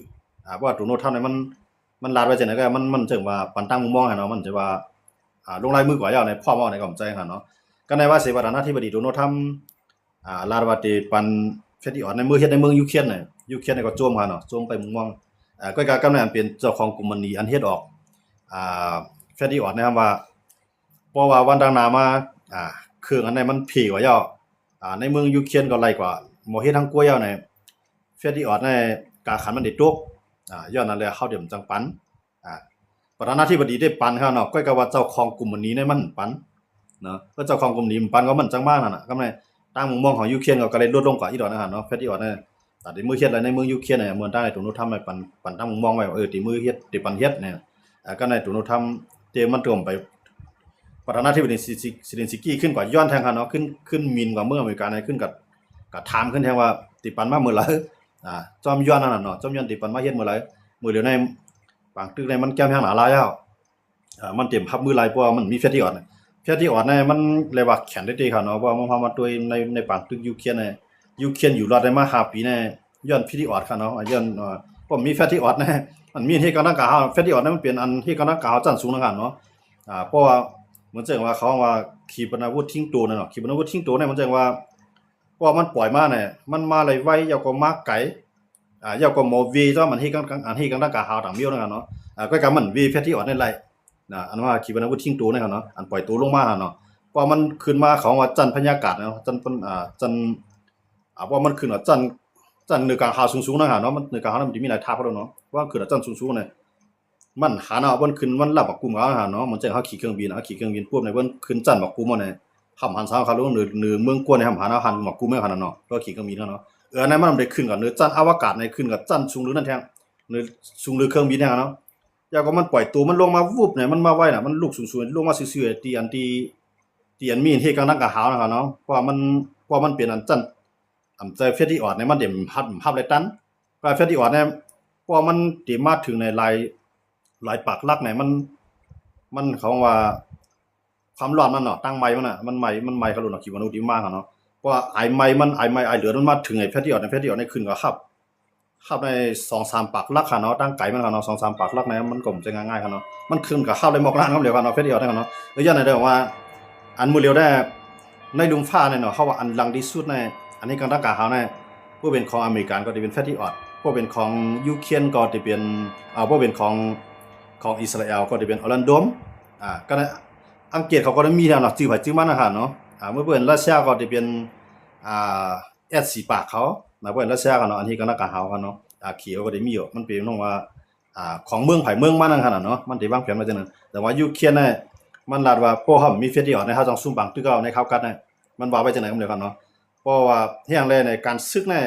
S1: เพราะว่าตรงนู้นทำในมันลาดไว้จังได๋ก็มันจังว่าปันตั้งมุมมองให้เนาะมันจะว่าลงลายมือกว่าเอาในพร้อมเอาในก็ใจค่ะเนาะก็ในว่าเสวานาธิบดีตรงนู้นทำลาดว่าติปันเฟตติออดในมือเฮ็ดในเมืองยูเครนน่ะยูเครนก็โจมค่ะเนาะโจมไปมุมมองก็กำลังเป็นเจ้าของกลุ่มมันนี้อันเฮ็ดออกเฟตติออดนะครับว่าเพราะว่าวันดังนามาเครื่องอันไหนมันผีกว่าย่อในเมืองยูเครนก็ไล่กว่าหมอเฮ็ดทั้งกล้วยเอาในเฟตติออดในกาขันมันได้ตกย้อนนั่นแหละเฮาเดี๋ยวจังปันประธานาธิบดีได้ปันครับเนาะก็ว่าเจ้าของกลุ่มนี้ในมันปันเนาะก็เจ้าของกลุ่มนี้ปันก็มันจังมากนั่นน่ะก็ในตั้งมุมมองของยูเครนก็เลยลดลงกว่าอีดอกนะครับเนาะเฟตติออดเนี่ยแต่ในมือเฮ็ดอะไรในเมืองยูเครนเนี่ยเมืองตั้งในตรงนู้นทำให้ปันตั้งมุมมองไว้ที่มือเฮ็ดที่ปันเฮ็ดเนี่ยก็ในตรงนู้นทำเตมันตรงไปประธานาธิบดีซิเลนสกี้ขึ้นกว่าย้อนแทงค่ะเนาะขึ้นมินกว่าเมืองอเมริกาในขึ้นกับถามขึ้นแทงว่าติปันมาเมื่อไหร่จอมย้อนนั่นน่ะเนาะจอมย้อนติปันมาเฮ็ดเมื่อไหร่มื้อเดียวในบางตึกในมันแก้มแฮงหนาลายแล้วมันเตรียมพับมือหลายเพราะว่ามันมีเฟตติออดเฟตติออดเนี่ยมันเรียกว่าแข็งได้ดีค่ะเนาะเพราะว่ามาด้วยในบางตึกยูเครนเนี่ยยูเครนอยู่รอดได้มา5ปีเนี่ยย้อนเฟตติออดค่ะเนาะย้อนเพราะมีเฟตติออดเนี่ยมันมีที่กำลังกะเฮาเฟตติออดเนี่ยมันเป็นอันที่กำลังกะเฮาจันสูงนะครับเนาะเพราะว่าเหมือนจังว่าเขาว่าขีปนาวุธทิ้งตัวนั่นเนาะขีปนาวุธทิ้งตัวเนี่ยมันจังว่าเพราะมันปล่อยมาเนี่ยมันมาเลยไวยาวก็มาไกลยาวก็หมอวีจ้ามันที่อันที่กำลังกะเฮาต่างเมียวนะครับเนาะก็กะมันวีเฟตติออดเนี่ยไล่อันว่าขีปนาวุธทิ้งตัวนะครับเนาะอันปล่อยตัวลงมาเนาะเพราะมันขึ้นมาของว่าจันพญากาศเนาะจันเพิ่นจันเพราะมันขึ้นว่าจันเหนือกลางหาสูงๆนะครับเนาะมันเหนือกลางหามันสิมีหลายท่าพอเนาะว่าขึ้นว่าจันสูงๆเนี่ยมันหาเนาะมันขึ้นมันรับกับกลุ่มเขาเนาะมันจังเฮาขี่เครื่องบินขี่เครื่องบินปุ๊บเนี่ยเพิ่นขึ้นจันบักกลุ่มเนี่ยหำหันซาเขาลงเหนือเมืองกวนในหำหันเอาหันบักกลุ่มแม่หันเนาะก็ขี่เครื่องบินเนาะอันนั้นมันได้ขึ้นกับเหนือจันอวกาศในขึ้นกับจันสูงหรือนั่นแท้เหนือสูงหรือเครื่องบินเนี่ยเนาะยาก็มันปล่อยตัวมันลงมาวูบเนี่ยมันมาไว้น่ะมันลูกสูงๆลงมาซื่อๆตีอันมีเฮ็ดกลางนักกะหาวนะครับเนาะเพราะมันเป็นอันจันใจเฟตติออดเนี่ยมันเต็มพับเลยตันก็เฟตติออดเนี่ยเพราะมันติมาถึงในลายปากลักเนี่ยมันเขาว่าความร้อนมันเนาะตั้งไม้มันน่ะมันไม้เขารู้เนาะขีปนาวุธที่มาเนาะเพราะว่าไอไม้ไอเหลือมันมาถึงไอ้เฟตติออดเนี่ยขึ้นก็ขับใน 2-3 ปากลักค่ะเนาะตั้งไกมันค่ะเนาะ 2-3 ปากลักเนี่ยมันก็จะง่ายๆค่ะเนาะมันขึ้นก็ขับได้หมอกล้านครับเดี๋ยวกันเนาะเฟตติออดเนี่ยเนาะแล้วย้อนได้ว่าอันมื้อเดียวได้ในดวงฟ้าเนี่ยเนาะเขาว่าอันลังที่สุดในอันนี้กำลังกะหาวเนี่ยผู้เป็นของอเมริกันก็จะเป็นเฟตติออดผู้เป็นของยูเครนก็จะเป็นผู้เป็นของอิสราเอลก็จะเป็นออรันโดมก็อังกฤษเขาก็มีแนวเนาะจื้อไผจื้อมันนะครับเนาะเมื่อเป็นรัสเซียก็จะเป็นS4 ปากเขาเพิ่นรัสเซียกันเนาะอันนี้ก็นักกะหาวกันเนาะเขียวก็ได้มีอยู่มันเป็นน้องว่าของเมืองไผเมืองมันนั่นคั่นน่ะเนาะมันสิวางแผนไว้จังนั้นแต่ว่ายูเครนเนี่ยมันลาดว่าพวกเฮามีเฟตติออดในเฮาต้องซุ่มบังตึกเอาในข่าวกัดเนี่ยมันว่าไว้จังได๋ก็เดียวกันเนาะเพราะว่าเฮียงแลในการศึกเนี่ย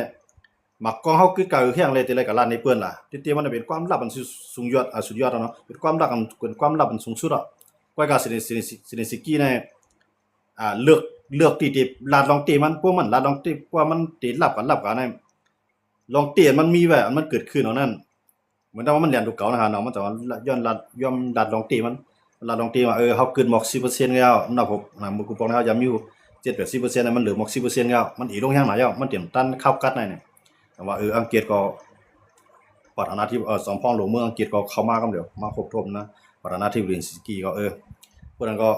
S1: มักกองเฮาคือเก่าเฮียงแลแต่ละก็ลาดในเปิ้นล่ะที่มันเป็นความลับอันสูงยอดสุดยอดเนาะเป็นความลับอันสูงสุดอ่ะก็ก็สินสิกี้เนี่ยเลือกที่ลาดลองตีมันพวกมันลาดลองตีเพราะว่ามันตีลับกันเนี่ยลองเตียนมันมีไว้มันเกิดขึ้นเอานั่นเหมือนว่ามันเรียนถูกเก่านะครับเนาะมันจะว่าย้อนลัดลองตีมันลาดลองตีว่าเฮาเกินหมอก 10% แล้วนะผมมื้อกูปองแล้วยามอยู่ 7-80% น่ะมันเหลือหมอก 10% แล้วมันอีลงแฮงหลายแล้วมันเตรียมตันเข้ากัดเนี่ยแต่ว่าอังกฤษก็ประธานาธิบดีสองพ้องหลวงเมืองอังกฤษก็เข้ามากันเดี๋ยวมาครบทบนะประธานาธิบดีซิกี้ก็พวกนั้นก็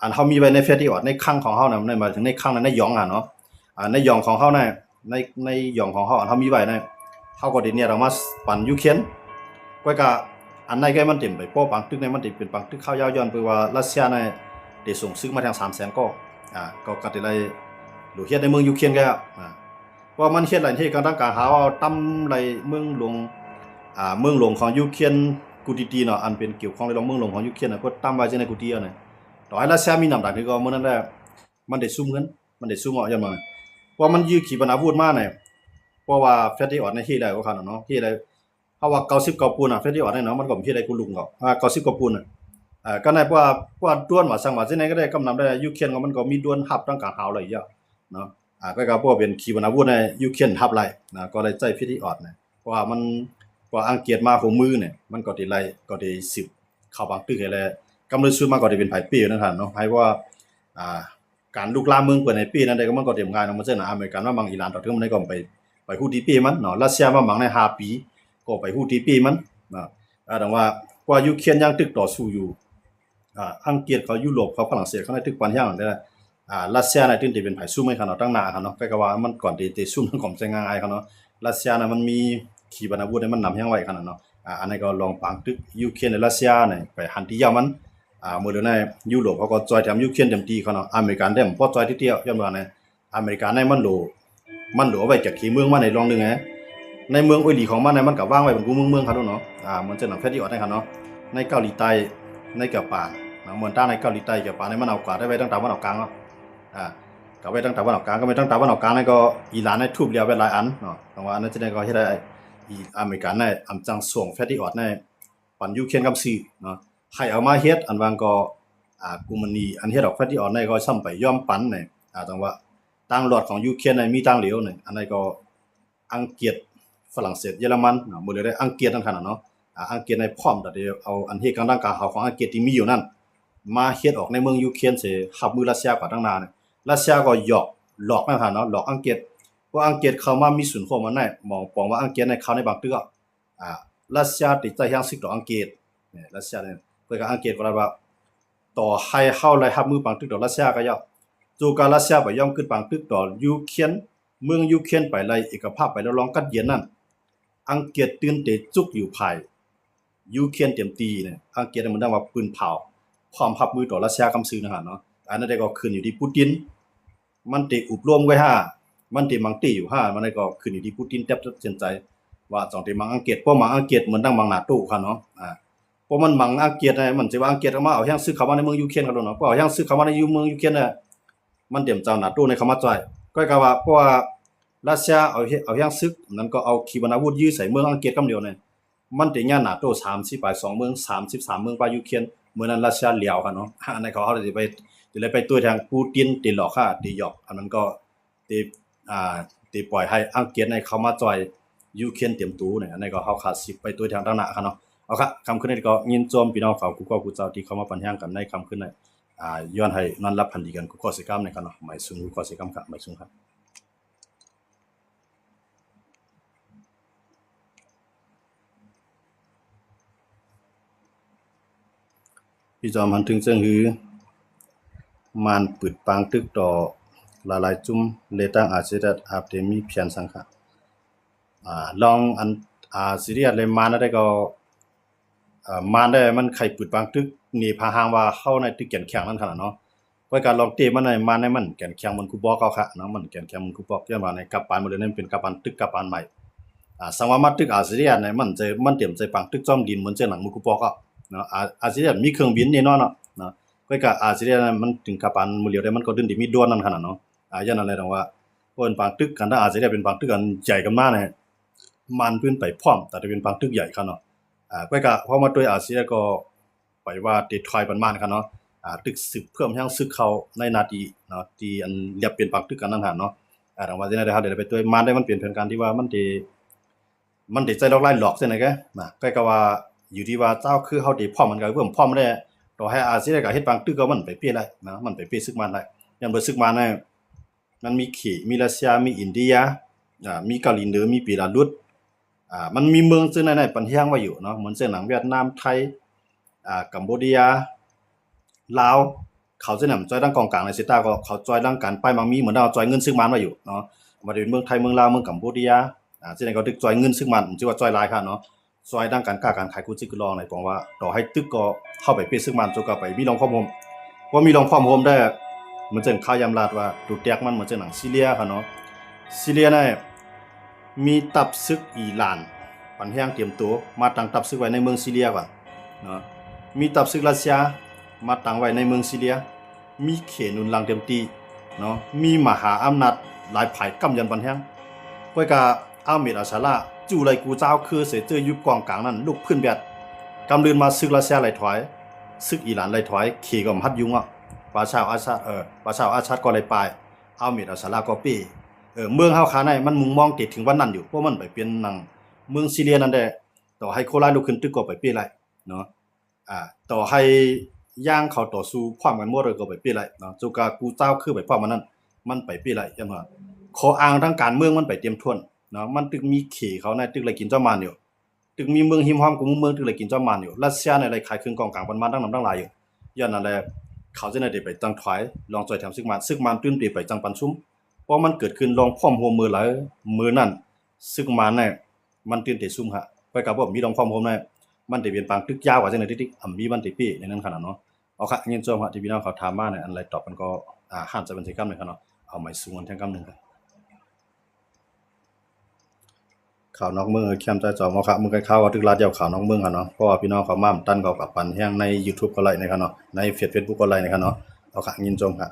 S1: อันเฮามีไว้ในเฟซที่ว่าในคลังของเฮาน่ะในหมายถึงในคลังในหยองเนาะในหยองของเฮาน่ะในหยองของเฮาอันเฮามีไว้น่ะเฮาก็ได้เนี่ยเรามาปั่นยูเครนก็ อันไหนก็มันเต็มไปป้อปังตึกในมันติเป็นปังตึกข้าวยาวย้อนไปว่ารัสเซียในได้ส่งซื้อมาทาง300,000ก็ก็ได้เลยหรือเฮ็ดในเมืองยูเครนก็ว่ามันเฮ็ดหลายที่กำลังการหาว่าตำไรเมืองหลวงเมืองหลวงของยูเครนกูดีๆเนาะอันเป็นเกี่ยวข้องในเมืองหลวงของยูเครนน่ะก็ตำไว้ในกูดีอ่ะเนี่ยต่อให้รัสเซียมีน้ำดักนี่ก็มื้อนั้นแหละมันได้ซุ่มเงินมันได้ซุ่มเอาอย่างนั้นเพราะมันยื้อขีปนาวุธมาเนี่ยเพราะว่าแฟตตี้ออดในที่ใดก็คั่นเนาะที่ใดเพราะว่า90ปูนแฟตตี้ออดเนี่ยเนาะมันก็มีที่ใดกูลุงก็90ปูนก็ในว่าด้วนว่าสั่งว่าที่ไหนก็ได้กำนำได้ยูเครนก็มันก็มีด้วนฮับตั้งกลางหาวเลยเยอะเนาะก็พวกเป็นขีปนาวุธในยูเครนฮับไล่นะก็เลยใจพิธีออดเนี่ยเพราะว่ามันว่าอังกฤษมาหัวมือเนี่ยมันก็ได้ไล่ก็ได้10เข้าบางตึกให้แล้วกำลังซื้อมาก็ได้เป็นภายปีนั่นท่านเนาะให้ว่าการลุกลามเมืองเปิดในปีนั้นได้ก็มันก็เตรียมงานมันเช่นอเมริกันว่าบางอิหร่านต่อถึงมันได้ก็ไปฮู้ที่ปีมันเนาะรัสเซียมาบางใน5ปีก็ไปฮู้ที่ปีมันนะดังว่ากว่ายูเครนยังตึกต่อสู้อยู่อังกฤษเขายุโรปเขาฝรั่งเศสเขาได้ตึกปันอย่างนั้นรัสเซียในตึกที่เป็นไผสู้ไม่ขนาดตั้งหน้าคั่นเนาะก็ว่ามันก่อนที่สู้มันก็ใช้ง่ายๆคั่นเนาะรัสเซียน่ะมันมีขีปนาวุธมันนำแฮงไว้คั่นเนาะอันนี้ก็ลองปางตึกยูเครนและรัสเซียเนี่ยไปหันที่ยาวมันมื้อเดี๋ยวนี้ยุโรปเขาก็จอยแถมยูเครนเต็มที่คั่นเนาะอเมริกันได้บ่จอยที่เดียวย้อนว่าเนี่ยอเมริกันในมันโหลเอาไว้จากขี้เมืองมาในรองนึงในเมืองโอหลีของมันเนี่ยมันก็วางไว้เป็นกูเมืองคั่นเนาะเหมือนจะหนังแฟตตี้ออดได้คั่นเนาะในเกาหลีใต้ในเกาปานเหมือนตาในเกาหลีใต้เกาปานในมันเอากว่าได้ไว้ตั้งตะวันออกกลางเนาะก็ไว้ตั้งตะวันออกกลางก็ไม่ตั้งตะวันออกกลางนั่นก็อิหร่านในทุบเรียวไว้หลายอันเนาะแต่ว่าอันนั้นจะได้ก็เฮ็ดได้อเมริกันในอำจังส่งแฟตตี้ออดในปันยูเครนกับซีเนาะให้เอามาเฮ็ดอันวางก็กูมันนี่อันเฮ็ดออกแฟตตี้ออดในก็ซ้ำไปยอมปันเนี่ยต้องว่าต่างหลอดของยูเครนในมีต่างเหลวเนี่ยอันนั้นก็อังกฤษฝรั่งเศสเยอรมันเนาะหมดเลยได้อังกฤษนั่นคั่นเนาะอังกฤษในพร้อมแต่เดี๋ยวเอาอันเฮ็ดกำลังการหาของอังกฤษที่มีอยู่นั่นมาเฮ็ดออกในเมืองยูเครนสิรับมือรัสเซียกว่าตั้งนานเนี่ยรัสเซียก็หลอกนั่นคั่นเนาะหลอกอังกฤษว่าอังกฤษเข้ามามีส่วนร่วมมันได้มองปองว่าอังกฤษในเข้าในบางตึกรัสเซียติดใจแฮงซิกต่ออังกฤษเนี่ยรัสเซียเนี่ยเพิ่นก็อังกฤษก็ว่าต่อให้เฮาไล่รับมือบางตึกต่อรัสเซียก็ยอมจู่การรัสเซียไปยอมขึ้นบางตึกต่อยูเครนเมืองยูเครนไปไล่เอกภาพไปแล้วลองกัดเย็นนั่นอังกฤษตื่นเตจุกอยู่ภายยูเครนเต็มตีเนี่ยอังกฤษมันได้ว่าปืนเผาพร้อมรับมือต่อรัสเซียกำซื้อนะฮะเนาะอันนั้นได้ก็ขึ้นอยู่ที่ปูตินมันติอุบรวมไว้มันติมังตี้อยู่มันได้ก็ขึ้นอยู่ที่ปูตินแทบจะเส้นใจว่าจองที่มังอังกฤษเพราะมังอังกฤษเหมือนดังมังนาโต้คั่นเนาะเพราะมันมังอังกฤษมันสิว่าอังกฤษเอามาเอาแฮงซื้อเข้ามาในเมืองยูเครนคั่นเนาะเพราะเอาแฮงซื้อเข้ามาในเมืองยูเครนน่ะมันเตรียมเจ้านาโต้ในเข้ามาจ่อยก็ว่าเพราะว่ารัสเซียเอาแฮงซึกนั้นก็เอาขีปนาวุธยื้อใส่เมืองอังกฤษกำเดียวเนี่ยมันติญานาโต้30ไป2เมือง33เมืองไปยูเครนเมื่อนั้นรัสเซียเหลียวคั่นเนาะอันนั้นเขาสิไปตัวทางปูตินติหลอกติหยอกอันนั้นก็ติปล่อยให้อังกฤษในเข้ามาจ่อยยูเครนเตรียมตูเนี่ยอันนี้ก็เฮาขาดสิไปตัวทางด้านหน้าคั่นเนาะเอาครับค่ำคืนนี้ก็ยินโจมพี่น้องเขากูก็กูเจ้าที่เข้ามาปัญหากันในค่ำคืนนี้ย้อนให้นอนรับพันดีกันกูก็สิกรรมในคั่นเนาะหมายสูงกูก็สิกรรมครับหมายสูงครับพี่จอมหันถึงเชิงหือมานปึดปางตึกต่อหลายๆจุ่มเลตังอาจสิได้อาจจะมีเพียนสังค่ะลองอันซีเรียสเลยมาได้ก็มาได้มันไข่ปึดปางตึกนี่พาหางว่าเข้าในตึกแก่นแข็งนั่นขนาดเนาะไว้การลองเตะมันในมาในมันแก่นแข็งมันกูบอกเอาค่ะเนาะมันแก่นแข็งมันกูบอกย้อนว่าในกัปตันหมดเลยนั่นเป็นกัปตันตึกกัปตันใหม่สังว่ามาตึกอาซีเรียสเนี่ยมันเตรียมใจปังตึกจอมดินเหมือนเจ้าหนังมันกูบอกเอาเนาะอาซีเรียสมีเครื่องบินแน่นอนเนาะก็ก็อาซีเรียสมันถึงกัปตันมื้อเดียวได้มันก็ดึงที่มีดวนนั่นขนาดเนาะอย่างนั้นเลยต้องว่าเพิ่นปังตึกกันถ้าอาซีเรียสเป็นปังตึกอันใหญ่กันมาเนี่ยมันเพิ่นไปพร้อมแต่จะเป็นปังตึกใหญ่คั่นเนาะก็พอมาด้วยอาเซียก็ไปว่าติดถอยประมาณคั่นเนาะตึกสึกเพิ่มยังซึกเข้าในนาทีเนาะที่อันเรียบเป็นปักตึกกันนั่นหั่นเนาะดังว่าจังได๋เฮาได้ไปด้วยมาได้มันเปลี่ยนแผนการที่ว่ามันสิใจดอกไล่หลอกจังได๋ก็ว่าอยู่ที่ว่าเจ้าคือเฮาได้พร้อมมันก็เพิ่มพร้อมได้ต่อให้อาเซียก็เฮ็ดปังตึกก็มันไปเปลี่ยนได้นะมันไปเปลี่ยนซึกมันได้อย่างเบิดซึกมันเนี่ยมันมีรัสเซียมีอินเดียมีเกาหลีเหนือมีเบลารุสมันมีเมืองซึ่งในปันเฮียงไว้อยู่เนาะเหมือนเช่นหนังเวียดนามไทยกัมพูชาลาวเขาจะนำจอยดังกองกลางในสิตาก็เขาจอยดังกันไปบางมีเหมือนเราจอยเงินซึ่งมันไว้อยู่เนาะมาเป็นเมืองไทยเมืองลาวเมืองกัมพูชาซึ่งก็ตึกจอยเงินซึ่งมันชื่อว่าจอยหลายค่ะเนาะ ซอยด้านการค้าการขายกูจิกลองในปองว่าต่อให้ตึกก็เข้าไปเปซึ่งมันจก็ไปมีลองความโฮมว่ามีลองความโฮมได้เหมือนเช่นข่าวยำลาดว่าดูแตกมันเหมือนเช่นหนังซีเรียค่ะเนาะซีเรียเนี่ยมีตับซึกอิหร่านปันแห้งเตรียมตัวมาตั้งตับซึกไว้ในเมืองซีเรียก่อนเนาะมีตับซึกรัสเซียมาตั้งไว้ในเมืองซีเรียมีเขตนุนลังเต็มตีเนาะมีมหาอำนาจหลายภายกำยันปันแห้งก้อยกาอาเมดอาชาลาจู่ไรกูเจ้าคือเสเจอยุบกองกลางนั้นลูกพื้นแบบกำลืนมาซึกรัสเซียไหลถอยซึกอิหร่านไหลถอยขี่ก็มัดยุงอ่ะปาชาวอาชาปาชาวอาชาก็ไหลปลายอาเมดอาชาลาก็ปี้เมืองเฮาคาในมันมุงมองติดถึงวันนั้นอยู่เพราะมันไปเป็นหนังเมืองซีเรียนั่นแหละต่อให้โคราชลุกขึ้นตึกก็ไปปี้ไรเนาะต่อให้ย่างเขาต่อสู้ความกันมั่วเลยก็ไปปี้ไรเนาะจูกากูเจ้าคือไปพร้อมมันนั้นมันไปปี้ไรจังว่าขออ้างทางการเมืองมันไปเตรียมทวนเนาะมันตึกมีเขเขาในตึกไรกินเจ้ามันอยู่ตึกมีเมืองหิมห้อมกูเมืองตึกไรกินเจ้ามันอยู่รัสเซียในไรขายเครื่องกองกลางปันมันตั้งนำตั้งหลายอยู่ย้อนนั่นแหละเขาจะได้ไปจังถอยลองจอยแถมซึกมันตื้นตีไปจังปันซุ่มเพราะมันเกิดขึ้นลองพร้อมหัวมือหลายมือนั่นซึกมันเนี่ยมันตื้นตีซุ่มฮะไปกับว่ามีลองพร้อมหัวเนี่ยมันได้เปลี่ยนปางตึกยาวกว่าจังได๋ติ๊กมีมันติปี้ในนั้นขนาดเนาะเอาค่ะยินจมฮะที่พี่น้องเขาถามมาเนี่ยอันไรตอบมันก็ห้ามจะเป็นสิกรรมเลยครับเนาะเอาไม้สูงกันแท่งกำนึงครับข่าวนอกเมืองแคมใจจอมครับมึงก็ข่าวว่าตึกลาดยาวข่าวนอกเมืองอะเนาะเพราะว่าพี่น้องเขามาตันเขากับปันแฮงใน YouTube ก็ไลค์นะครับเนาะในFacebook ก็ไลค์นะครับเนาะเอาค่ะยินจมครับ